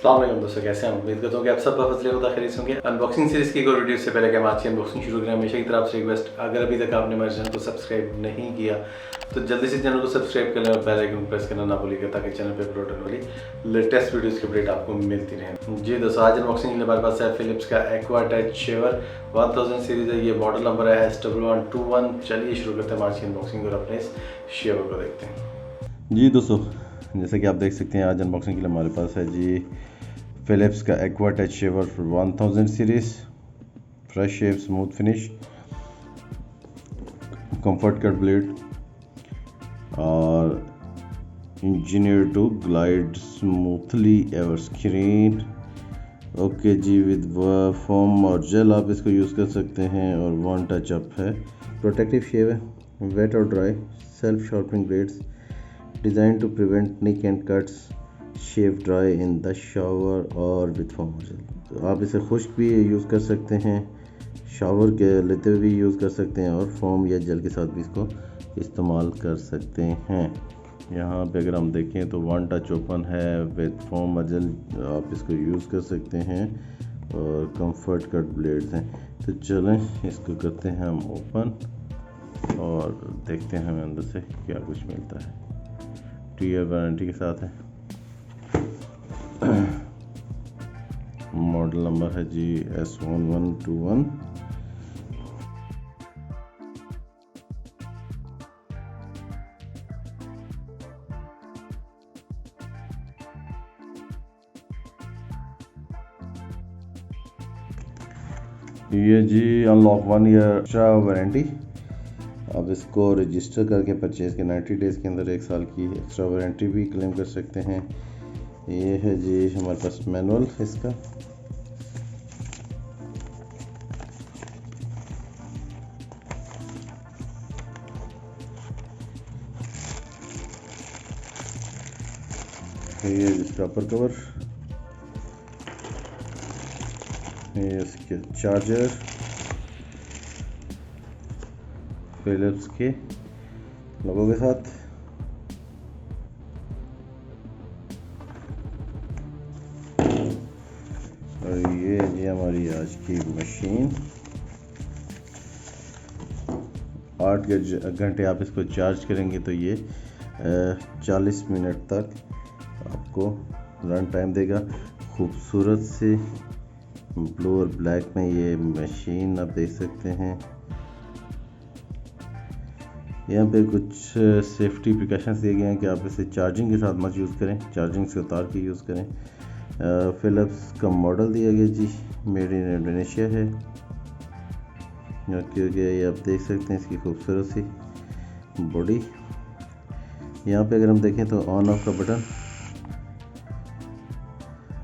अस्सलाम वालेकुम दोस्तों, कैसे हैं? उम्मीद करता हूँ कि आप सब फजले खुदा खैरियत होंगे। अनबॉक्सिंग सीरीज़ की कोई वीडियो से पहले कि हम आज की अनबॉक्सिंग शुरू करें, हमेशा की तरह आपसे रिक्वेस्ट, अगर अभी तक आपने हमारे चैनल को सब्सक्राइब नहीं किया तो जल्दी से चैनल को सब्सक्राइब कर लें और बेल आइकन प्रेस करना ना भूलिएगा ताकि चैनल पर अपलोड होने वाली लेटेस्ट वीडियोज़ की अपडेट आपको मिलती रहे। जी दोस्तों, आज अनबॉक्सिंग के लिए हमारे पास है फिलिप्स का एक्वा टच शेवर 1000 सीरीज़ है। ये मॉडल नंबर है SW121। चलिए शुरू करते हैं आज की अनबॉक्सिंग और अपने इस शेवर को देखते हैं। जी दोस्तों, जैसे कि आप देख सकते हैं आज अनबॉक्सिंग के लिए हमारे पास है जी फिलिप्स का aqua touch shaver 1000 series, fresh shave, smooth finish, comfort cut blade और engineer to glide smoothly ever screen. Okay जी, विद फोम और जेल आप इसको यूज़ कर सकते हैं और वन टच अप है। प्रोटेक्टिव शेव है, वेट और dry, self sharpening blades, design to prevent nick and cuts, shave dry in the shower और विद फोम और जेल। तो आप इसे खुश्क भी यूज़ कर सकते हैं, शावर के लेते हुए भी यूज़ कर सकते हैं और फोम या जेल के साथ भी इसको इस्तेमाल कर सकते हैं। यहाँ पे अगर हम देखें तो वन टच ओपन है, विद फोम और जेल आप इसको यूज़ कर सकते हैं और कंफर्ट कट ब्लेड्स हैं। तो चलें इसको करते हैं हम ओपन और देखते हैं हमें अंदर से क्या कुछ मिलता है। 2 ईयर वारंटी के साथ है। मॉडल नंबर है जी S1121। ये जी अनलॉक 1 ईयर एक्स्ट्रा वारंटी। आप इसको रजिस्टर करके परचेज़ के 90 डेज़ के अंदर 1 साल की एक्स्ट्रा वारंटी भी क्लेम कर सकते हैं। ये है जी हमारे पास मैनुअल इसका। ये स्टॉपर कवर, ये इसके चार्जर फिलिप्स के लोगों के साथ, और ये जी हमारी आज की मशीन। 8 घंटे आप इसको चार्ज करेंगे तो ये 40 मिनट तक आपको रन टाइम देगा। खूबसूरत से ब्लू और ब्लैक में ये मशीन आप देख सकते हैं। यहाँ पे कुछ सेफ्टी प्रिकॉशंस दिए गए हैं कि आप इसे चार्जिंग के साथ मत यूज़ करें, चार्जिंग से उतार के यूज़ करें। फिलिप्स का मॉडल दिया गया जी, मेड इन इंडोनेशिया है। क्योंकि ये आप देख सकते हैं इसकी खूबसूरत सी बॉडी। यहाँ पे अगर हम देखें तो ऑन ऑफ का button,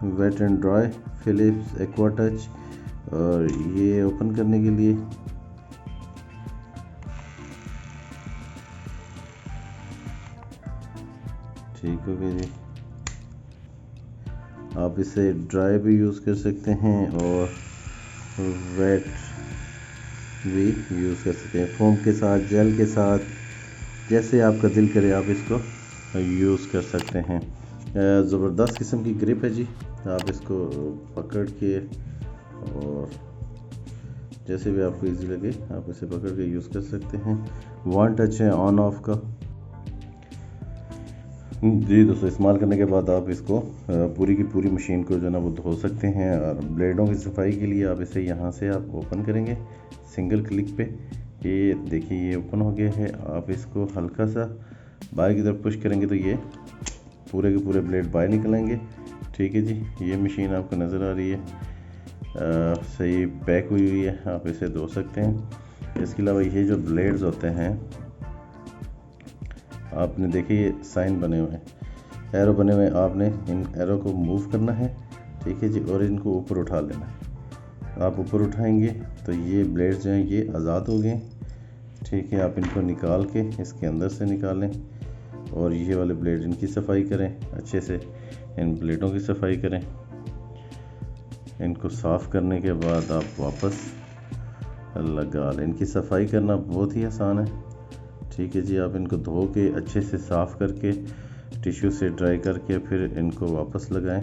wet and dry, Philips aqua touch, और ये ओपन करने के लिए ठीक हो गया जी। आप इसे ड्राई भी यूज़ कर सकते हैं और वेट भी यूज़ कर सकते हैं, फोम के साथ, जेल के साथ, जैसे आपका दिल करे आप इसको यूज़ कर सकते हैं। ज़बरदस्त किस्म की ग्रिप है जी, आप इसको पकड़ के और जैसे भी आपको इजी लगे आप इसे पकड़ के यूज़ कर सकते हैं। वन टच है ऑन ऑफ का। जी दोस्तों, इस्तेमाल करने के बाद आप इसको पूरी की पूरी मशीन को जो है ना वो धो सकते हैं। और ब्लेडों की सफाई के लिए आप इसे यहाँ से आप ओपन करेंगे सिंगल क्लिक पे। ये देखिए ये ओपन हो गया है। आप इसको हल्का सा बाहर की तरफ पुश करेंगे तो ये पूरे के पूरे ब्लेड बाहर निकलेंगे। ठीक है जी, ये मशीन आपको नज़र आ रही है, सही पैक हुई हुई है, आप इसे धो सकते हैं। इसके अलावा ये जो ब्लेड्स होते हैं आपने देखिए साइन बने हुए हैं, एरो बने हुए हैं, आपने इन एरो को मूव करना है। ठीक है जी, और इनको ऊपर उठा लेना है। आप ऊपर उठाएंगे तो ये ब्लेड्स जो हैं ये आज़ाद हो गए। ठीक है, आप इनको निकाल के इसके अंदर से निकालें और ये वाले ब्लेड इनकी सफाई करें, अच्छे से इन ब्लेडों की सफाई करें। इनको साफ़ करने के बाद आप वापस लगा लें। इनकी सफाई करना बहुत ही आसान है। ठीक है जी, आप इनको धो के अच्छे से साफ़ करके टिश्यू से ड्राई करके फिर इनको वापस लगाएं।